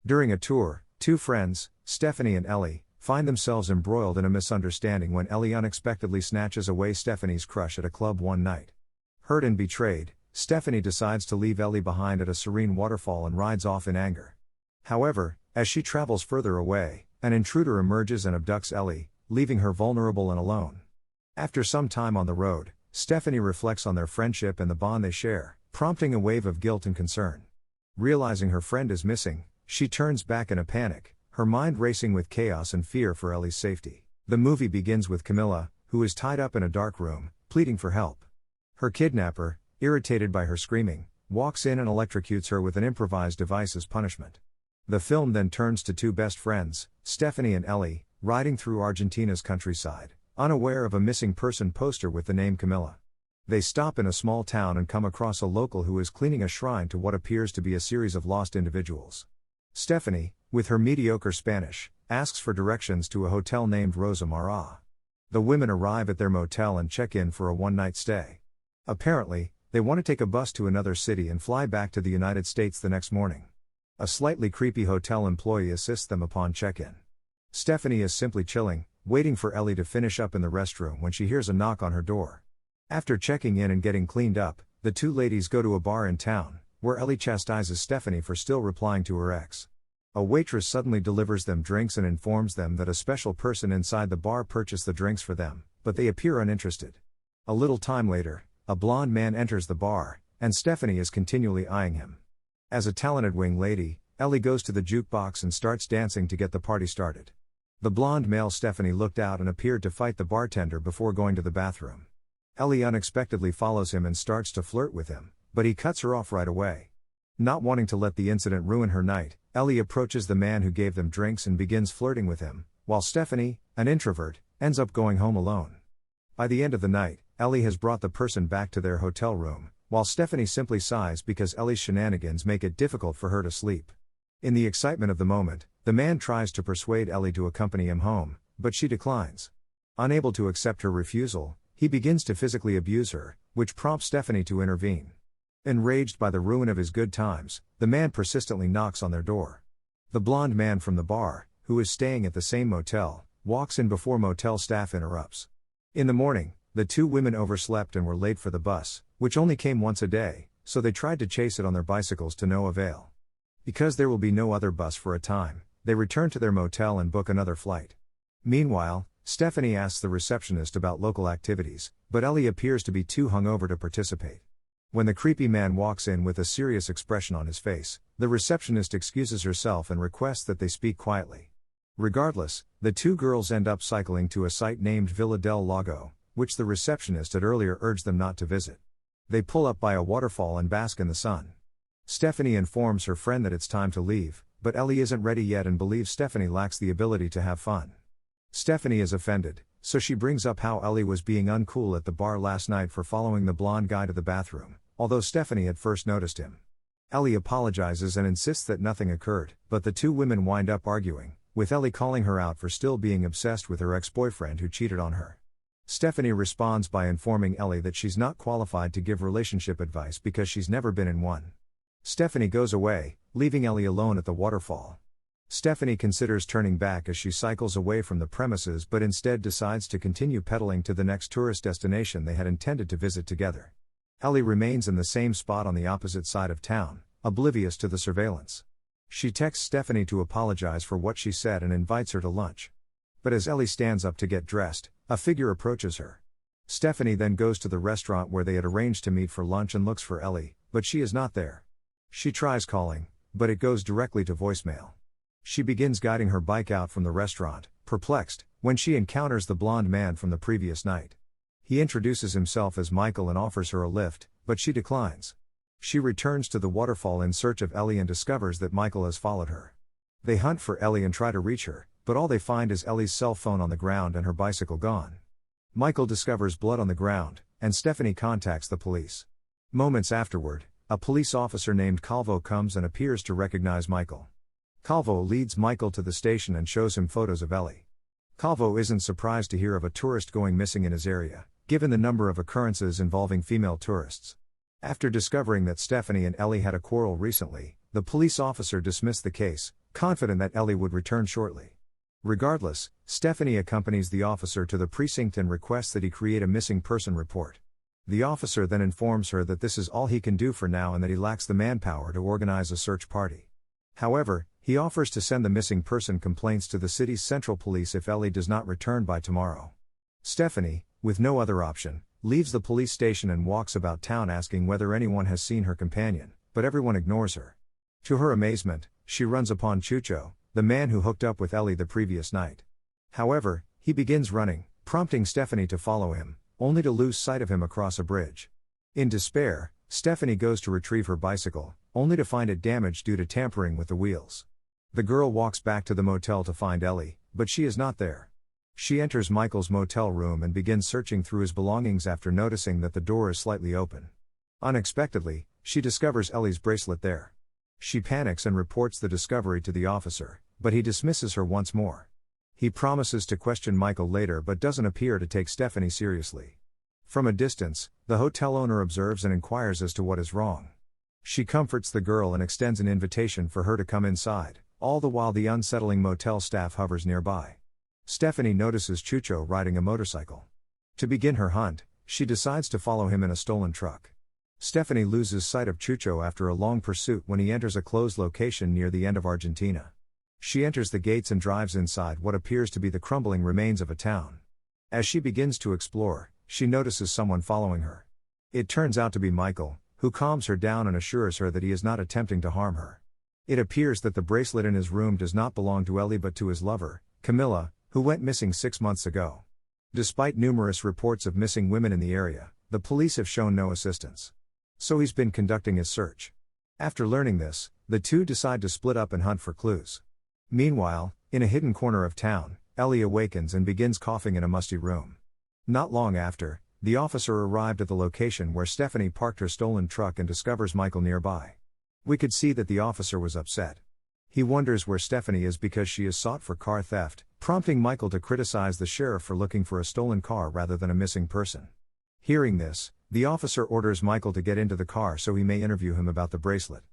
During a tour, two friends, Stephanie and Ellie, find themselves embroiled in a misunderstanding when Ellie unexpectedly snatches away Stephanie's crush at a club one night. Hurt and betrayed, Stephanie decides to leave Ellie behind at a serene waterfall and rides off in anger. However, as she travels further away, an intruder emerges and abducts Ellie, leaving her vulnerable and alone. After some time on the road, Stephanie reflects on their friendship and the bond they share, prompting a wave of guilt and concern. Realizing her friend is missing, she turns back in a panic, her mind racing with chaos and fear for Ellie's safety. The movie begins with Camilla, who is tied up in a dark room, pleading for help. Her kidnapper, irritated by her screaming, walks in and electrocutes her with an improvised device as punishment. The film then turns to two best friends, Stephanie and Ellie, riding through Argentina's countryside, unaware of a missing person poster with the name Camilla. They stop in a small town and come across a local who is cleaning a shrine to what appears to be a series of lost individuals. Stephanie, with her mediocre Spanish, asks for directions to a hotel named Rosa Mara. The women arrive at their motel and check in for a one-night stay. Apparently, they want to take a bus to another city and fly back to the United States the next morning. A slightly creepy hotel employee assists them upon check-in. Stephanie is simply chilling, waiting for Ellie to finish up in the restroom when she hears a knock on her door. After checking in and getting cleaned up, the two ladies go to a bar in town, where Ellie chastises Stephanie for still replying to her ex. A waitress suddenly delivers them drinks and informs them that a special person inside the bar purchased the drinks for them, but they appear uninterested. A little time later, a blonde man enters the bar, and Stephanie is continually eyeing him. As a talented wing lady, Ellie goes to the jukebox and starts dancing to get the party started. The blonde male Stephanie looked out and appeared to fight the bartender before going to the bathroom. Ellie unexpectedly follows him and starts to flirt with him, but he cuts her off right away. Not wanting to let the incident ruin her night, Ellie approaches the man who gave them drinks and begins flirting with him, while Stephanie, an introvert, ends up going home alone. By the end of the night, Ellie has brought the person back to their hotel room, while Stephanie simply sighs because Ellie's shenanigans make it difficult for her to sleep. In the excitement of the moment, the man tries to persuade Ellie to accompany him home, but she declines. Unable to accept her refusal, he begins to physically abuse her, which prompts Stephanie to intervene. Enraged by the ruin of his good times, the man persistently knocks on their door. The blonde man from the bar, who is staying at the same motel, walks in before motel staff interrupts. In the morning, the two women overslept and were late for the bus, which only came once a day, so they tried to chase it on their bicycles to no avail. Because there will be no other bus for a time, they return to their motel and book another flight. Meanwhile, Stephanie asks the receptionist about local activities, but Ellie appears to be too hungover to participate. When the creepy man walks in with a serious expression on his face, the receptionist excuses herself and requests that they speak quietly. Regardless, the two girls end up cycling to a site named Villa del Lago, which the receptionist had earlier urged them not to visit. They pull up by a waterfall and bask in the sun. Stephanie informs her friend that it's time to leave, but Ellie isn't ready yet and believes Stephanie lacks the ability to have fun. Stephanie is offended, so she brings up how Ellie was being uncool at the bar last night for following the blonde guy to the bathroom, although Stephanie had first noticed him. Ellie apologizes and insists that nothing occurred, but the two women wind up arguing, with Ellie calling her out for still being obsessed with her ex-boyfriend who cheated on her. Stephanie responds by informing Ellie that she's not qualified to give relationship advice because she's never been in one. Stephanie goes away, leaving Ellie alone at the waterfall. Stephanie considers turning back as she cycles away from the premises but instead decides to continue pedaling to the next tourist destination they had intended to visit together. Ellie remains in the same spot on the opposite side of town, oblivious to the surveillance. She texts Stephanie to apologize for what she said and invites her to lunch. But as Ellie stands up to get dressed, a figure approaches her. Stephanie then goes to the restaurant where they had arranged to meet for lunch and looks for Ellie, but she is not there. She tries calling, but it goes directly to voicemail. She begins guiding her bike out from the restaurant, perplexed, when she encounters the blonde man from the previous night. He introduces himself as Michael and offers her a lift, but she declines. She returns to the waterfall in search of Ellie and discovers that Michael has followed her. They hunt for Ellie and try to reach her, but all they find is Ellie's cell phone on the ground and her bicycle gone. Michael discovers blood on the ground, and Stephanie contacts the police. Moments afterward, a police officer named Calvo comes and appears to recognize Michael. Calvo leads Michael to the station and shows him photos of Ellie. Calvo isn't surprised to hear of a tourist going missing in his area, given the number of occurrences involving female tourists. After discovering that Stephanie and Ellie had a quarrel recently, the police officer dismissed the case, confident that Ellie would return shortly. Regardless, Stephanie accompanies the officer to the precinct and requests that he create a missing person report. The officer then informs her that this is all he can do for now and that he lacks the manpower to organize a search party. However, he offers to send the missing person complaints to the city's central police if Ellie does not return by tomorrow. Stephanie, with no other option, leaves the police station and walks about town asking whether anyone has seen her companion, but everyone ignores her. To her amazement, she runs upon Chucho, the man who hooked up with Ellie the previous night. However, he begins running, prompting Stephanie to follow him, only to lose sight of him across a bridge. In despair, Stephanie goes to retrieve her bicycle, only to find it damaged due to tampering with the wheels. The girl walks back to the motel to find Ellie, but she is not there. She enters Michael's motel room and begins searching through his belongings after noticing that the door is slightly open. Unexpectedly, she discovers Ellie's bracelet there. She panics and reports the discovery to the officer, but he dismisses her once more. He promises to question Michael later but doesn't appear to take Stephanie seriously. From a distance, the hotel owner observes and inquires as to what is wrong. She comforts the girl and extends an invitation for her to come inside, all the while the unsettling motel staff hovers nearby. Stephanie notices Chucho riding a motorcycle. To begin her hunt, she decides to follow him in a stolen truck. Stephanie loses sight of Chucho after a long pursuit when he enters a closed location near the end of Argentina. She enters the gates and drives inside what appears to be the crumbling remains of a town. As she begins to explore, she notices someone following her. It turns out to be Michael, who calms her down and assures her that he is not attempting to harm her. It appears that the bracelet in his room does not belong to Ellie but to his lover, Camilla, who went missing 6 months ago. Despite numerous reports of missing women in the area, the police have shown no assistance. So he's been conducting his search. After learning this, the two decide to split up and hunt for clues. Meanwhile, in a hidden corner of town, Ellie awakens and begins coughing in a musty room. Not long after, the officer arrived at the location where Stephanie parked her stolen truck and discovers Michael nearby. We could see that the officer was upset. He wonders where Stephanie is because she is sought for car theft, prompting Michael to criticize the sheriff for looking for a stolen car rather than a missing person. Hearing this, the officer orders Michael to get into the car so he may interview him about the bracelet.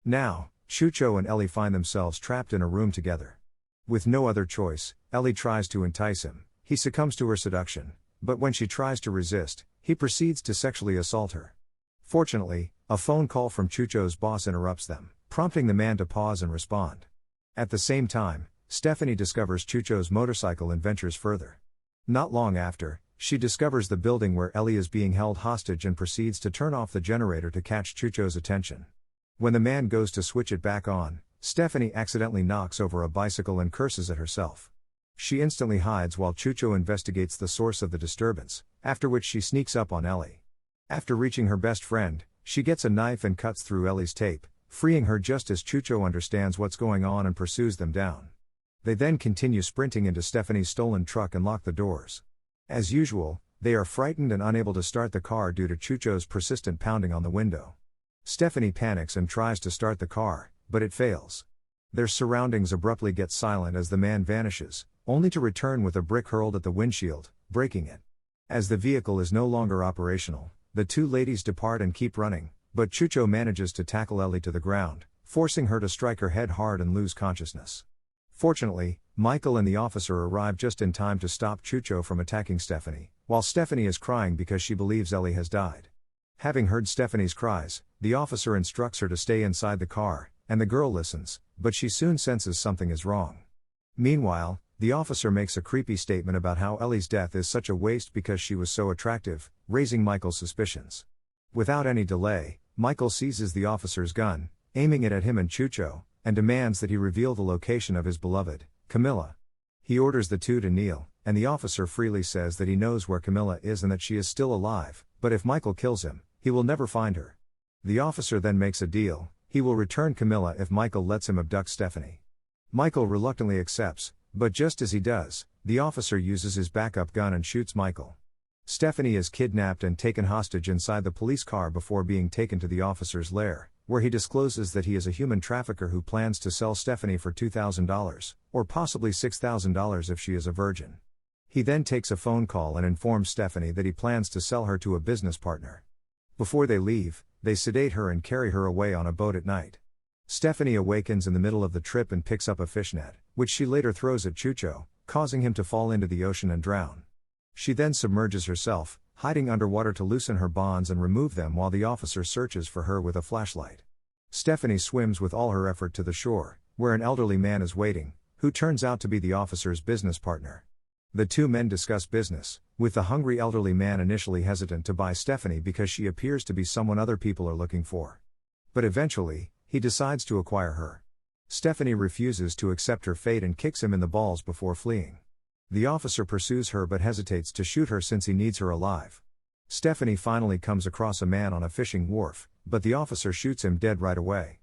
Now, Chucho and Ellie find themselves trapped in a room together. With no other choice, Ellie tries to entice him. He succumbs to her seduction, but when she tries to resist, he proceeds to sexually assault her. Fortunately, a phone call from Chucho's boss interrupts them, prompting the man to pause and respond. At the same time, Stephanie discovers Chucho's motorcycle and ventures further. Not long after, she discovers the building where Ellie is being held hostage and proceeds to turn off the generator to catch Chucho's attention. When the man goes to switch it back on, Stephanie accidentally knocks over a bicycle and curses at herself. She instantly hides while Chucho investigates the source of the disturbance, after which she sneaks up on Ellie. After reaching her best friend, she gets a knife and cuts through Ellie's tape, freeing her just as Chucho understands what's going on and pursues them down. They then continue sprinting into Stephanie's stolen truck and lock the doors. As usual, they are frightened and unable to start the car due to Chucho's persistent pounding on the window. Stephanie panics and tries to start the car, but it fails. Their surroundings abruptly get silent as the man vanishes, only to return with a brick hurled at the windshield, breaking it. As the vehicle is no longer operational, the two ladies depart and keep running, but Chucho manages to tackle Ellie to the ground, forcing her to strike her head hard and lose consciousness. Fortunately, Michael and the officer arrive just in time to stop Chucho from attacking Stephanie, while Stephanie is crying because she believes Ellie has died. Having heard Stephanie's cries, the officer instructs her to stay inside the car, and the girl listens, but she soon senses something is wrong. Meanwhile, the officer makes a creepy statement about how Ellie's death is such a waste because she was so attractive, raising Michael's suspicions. Without any delay, Michael seizes the officer's gun, aiming it at him and Chucho, and demands that he reveal the location of his beloved, Camilla. He orders the two to kneel, and the officer freely says that he knows where Camilla is and that she is still alive, but if Michael kills him, he will never find her. The officer then makes a deal: he will return Camilla if Michael lets him abduct Stephanie. Michael reluctantly accepts, but just as he does, the officer uses his backup gun and shoots Michael. Stephanie is kidnapped and taken hostage inside the police car before being taken to the officer's lair, where he discloses that he is a human trafficker who plans to sell Stephanie for $2,000, or possibly $6,000 if she is a virgin. He then takes a phone call and informs Stephanie that he plans to sell her to a business partner. Before they leave, they sedate her and carry her away on a boat at night. Stephanie awakens in the middle of the trip and picks up a fishnet, which she later throws at Chucho, causing him to fall into the ocean and drown. She then submerges herself, hiding underwater to loosen her bonds and remove them while the officer searches for her with a flashlight. Stephanie swims with all her effort to the shore, where an elderly man is waiting, who turns out to be the officer's business partner. The two men discuss business, with the hungry elderly man initially hesitant to buy Stephanie because she appears to be someone other people are looking for. But eventually, he decides to acquire her. Stephanie refuses to accept her fate and kicks him in the balls before fleeing. The officer pursues her but hesitates to shoot her since he needs her alive. Stephanie finally comes across a man on a fishing wharf, but the officer shoots him dead right away.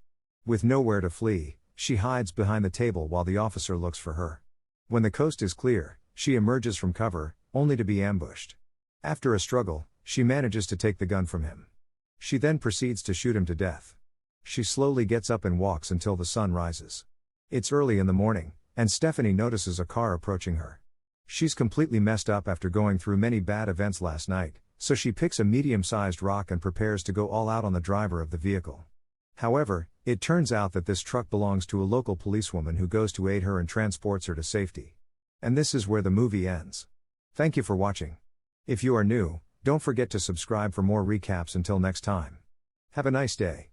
With nowhere to flee, she hides behind the table while the officer looks for her. When the coast is clear, she emerges from cover, only to be ambushed. After a struggle, she manages to take the gun from him. She then proceeds to shoot him to death. She slowly gets up and walks until the sun rises. It's early in the morning, and Stephanie notices a car approaching her. She's completely messed up after going through many bad events last night, so she picks a medium-sized rock and prepares to go all out on the driver of the vehicle. However, it turns out that this truck belongs to a local policewoman who goes to aid her and transports her to safety. And this is where the movie ends. Thank you for watching. If you are new, don't forget to subscribe for more recaps until next time. Have a nice day.